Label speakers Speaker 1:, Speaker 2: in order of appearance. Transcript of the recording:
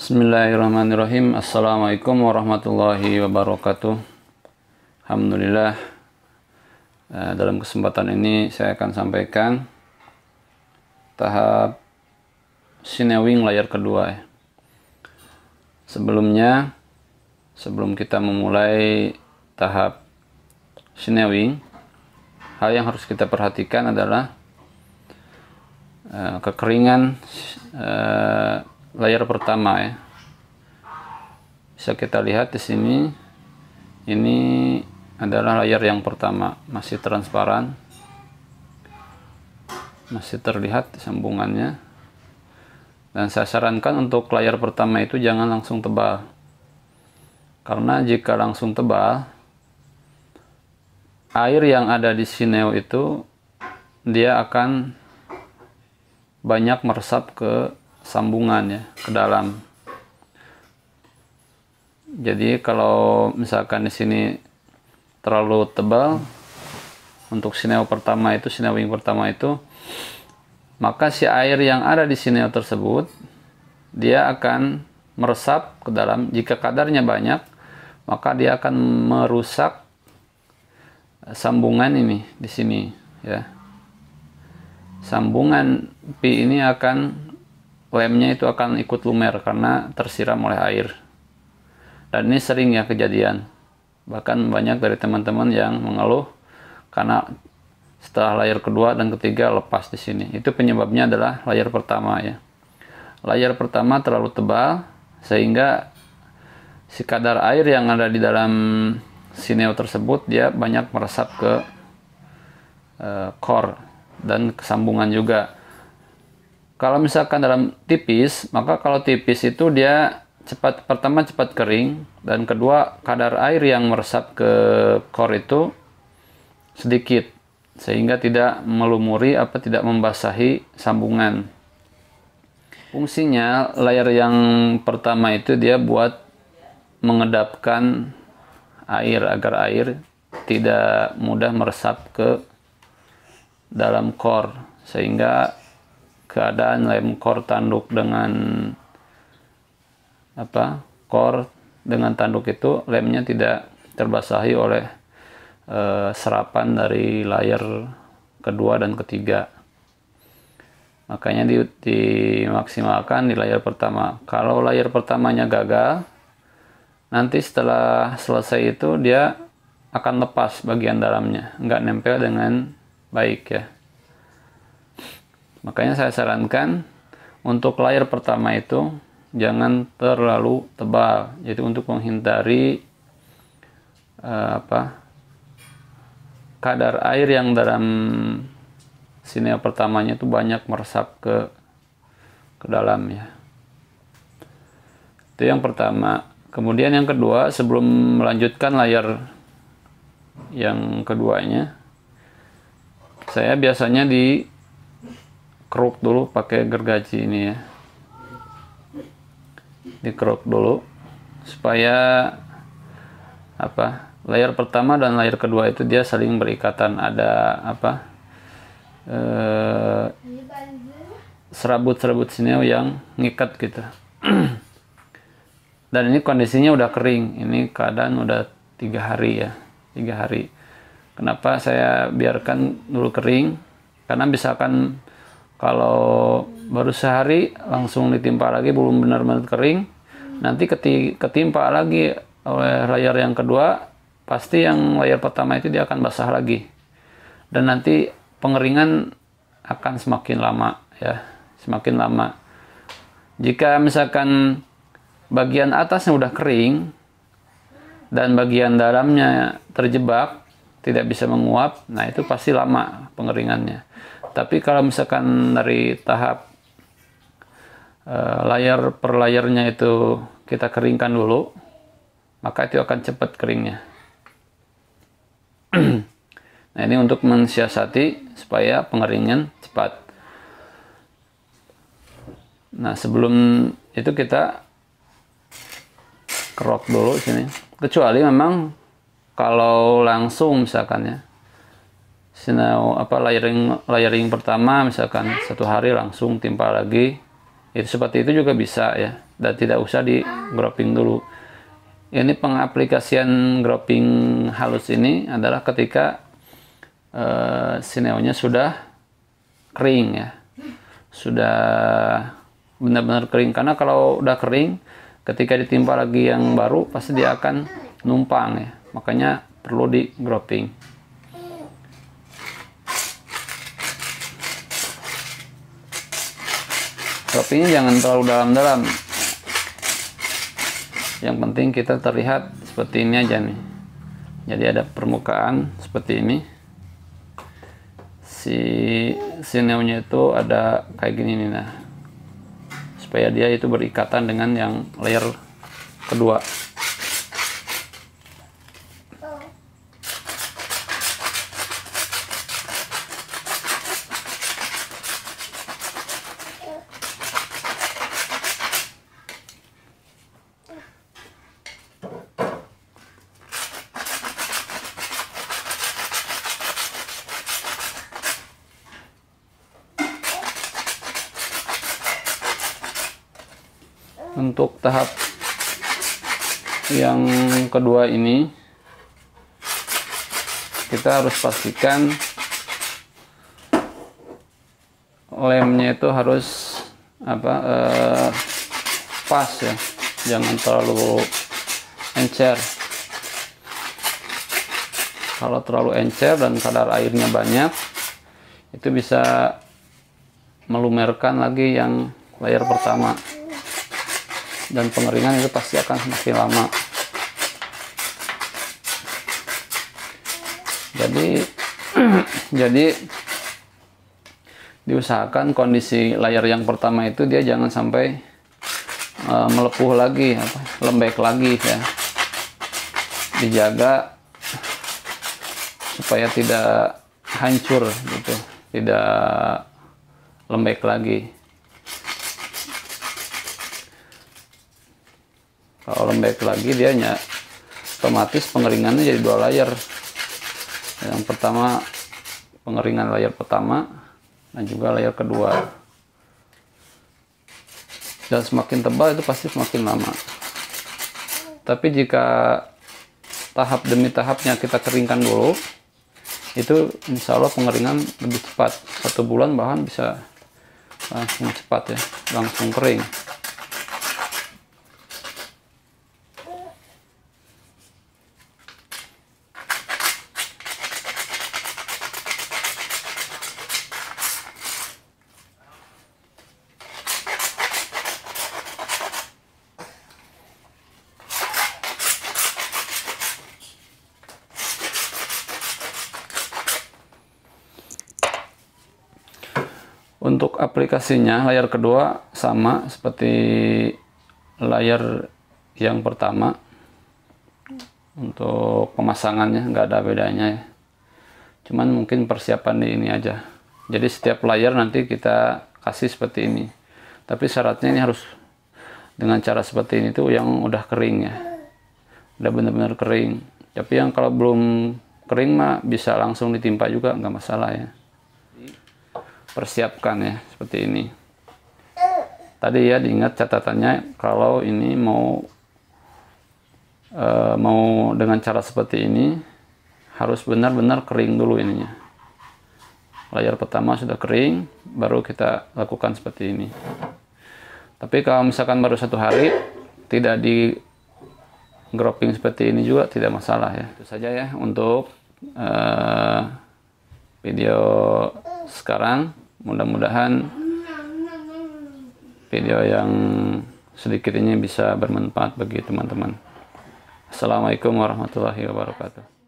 Speaker 1: Bismillahirrahmanirrahim. Assalamualaikum warahmatullahi wabarakatuh. Alhamdulillah, dalam kesempatan ini saya akan sampaikan tahap sinewing layar kedua ya. Sebelum kita memulai tahap sinewing, hal yang harus kita perhatikan adalah kekeringan layar pertama ya. Bisa kita lihat di sini, ini adalah layar yang pertama, masih transparan, masih terlihat sambungannya. Dan saya sarankan untuk layar pertama itu jangan langsung tebal, karena jika langsung tebal, air yang ada di sineo itu dia akan banyak meresap ke sambungan ya, ke dalam. Jadi kalau misalkan di sini terlalu tebal untuk sineo pertama itu, sinewing pertama itu, maka si air yang ada di sineo tersebut dia akan meresap ke dalam. Jika kadarnya banyak, maka dia akan merusak sambungan ini di sini ya. Sambungan pi ini akan, lemnya itu akan ikut lumer karena tersiram oleh air. Dan ini sering ya kejadian. Bahkan banyak dari teman-teman yang mengeluh karena setelah layar kedua dan ketiga lepas di sini. Itu penyebabnya adalah layar pertama ya. Layar pertama terlalu tebal sehingga si kadar air yang ada di dalam sineo tersebut dia banyak meresap ke core dan kesambungan juga. Kalau misalkan dalam tipis, maka kalau tipis itu dia pertama cepat kering, dan kedua kadar air yang meresap ke core itu sedikit, sehingga tidak melumuri tidak membasahi sambungan. Fungsinya layar yang pertama itu dia buat mengedapkan air agar air tidak mudah meresap ke dalam core, sehingga keadaan lem core tanduk dengan core dengan tanduk itu, lemnya tidak terbasahi oleh serapan dari layar kedua dan ketiga. Makanya dimaksimalkan di layar pertama. Kalau layar pertamanya gagal, nanti setelah selesai itu dia akan lepas bagian dalamnya, nggak nempel dengan baik ya. Makanya saya sarankan untuk layar pertama itu jangan terlalu tebal. Jadi untuk menghindari kadar air yang dalam sineo pertamanya itu banyak meresap ke dalam ya. Itu yang pertama. Kemudian yang kedua, sebelum melanjutkan layar yang keduanya, saya biasanya dikeruk dulu pakai gergaji ini ya. Dikeruk dulu supaya layar pertama dan layar kedua itu dia saling berikatan, ada serabut-serabut sineo yang ngikat gitu. Dan ini kondisinya udah kering, ini keadaan udah 3 hari ya, 3 hari. Kenapa saya biarkan dulu kering? Karena misalkan kalau baru sehari langsung ditimpa lagi, belum benar-benar kering, nanti ketimpa lagi oleh layar yang kedua, pasti yang layar pertama itu dia akan basah lagi. Dan nanti pengeringan akan semakin lama ya, semakin lama. Jika misalkan bagian atasnya udah kering dan bagian dalamnya terjebak, tidak bisa menguap, nah itu pasti lama pengeringannya. Tapi kalau misalkan dari tahap layar per layarnya itu kita keringkan dulu, maka itu akan cepat keringnya. Nah ini untuk mensiasati supaya pengeringan cepat. Nah sebelum itu kita kerok dulu sini, kecuali memang kalau langsung misalkan ya, sineo layering pertama misalkan 1 hari langsung timpa lagi, Itu seperti itu juga bisa ya, dan tidak usah di grouping dulu. Ini pengaplikasian grouping halus ini adalah ketika sineonya sudah kering ya, sudah benar-benar kering. Karena kalau udah kering, ketika ditimpa lagi yang baru pasti dia akan numpang ya, makanya perlu di grouping. Groupingnya jangan terlalu dalam-dalam, yang penting kita terlihat seperti ini aja nih. Jadi ada permukaan seperti ini, si sineonya itu ada kayak gini nih, nah supaya dia itu berikatan dengan yang layer kedua. Untuk tahap yang kedua ini kita harus pastikan lemnya itu harus pas ya, jangan terlalu encer. Kalau terlalu encer dan kadar airnya banyak, itu bisa melumerkan lagi yang layer pertama, dan pengeringan itu pasti akan semakin lama. Jadi diusahakan kondisi layer yang pertama itu dia jangan sampai melepuh lagi, lembek lagi ya. Dijaga supaya tidak hancur gitu, tidak lembek lagi. Kalau lembek lagi dia otomatis pengeringannya jadi 2 layer. Yang pertama pengeringan layer pertama dan juga layer kedua. Dan semakin tebal itu pasti semakin lama. Tapi jika tahap demi tahapnya kita keringkan dulu, itu insya Allah pengeringan lebih cepat. 1 bulan bahkan bisa langsung cepat ya, langsung kering. Untuk aplikasinya layar kedua sama seperti layar yang pertama. Untuk pemasangannya nggak ada bedanya ya, cuman mungkin persiapan di ini aja. Jadi setiap layar nanti kita kasih seperti ini, tapi syaratnya ini harus dengan cara seperti ini tuh yang udah kering ya, udah benar-benar kering. Tapi yang kalau belum kering mah bisa langsung ditimpa juga, nggak masalah ya. Persiapkan ya seperti ini. Tadi ya diingat catatannya, kalau ini mau dengan cara seperti ini harus benar-benar kering dulu ininya. Layar pertama sudah kering, baru kita lakukan seperti ini. Tapi kalau misalkan baru 1 hari tidak di grouping seperti ini juga tidak masalah ya. Itu saja ya untuk video sekarang. Mudah-mudahan video yang sedikit ini bisa bermanfaat bagi teman-teman. Assalamualaikum warahmatullahi wabarakatuh.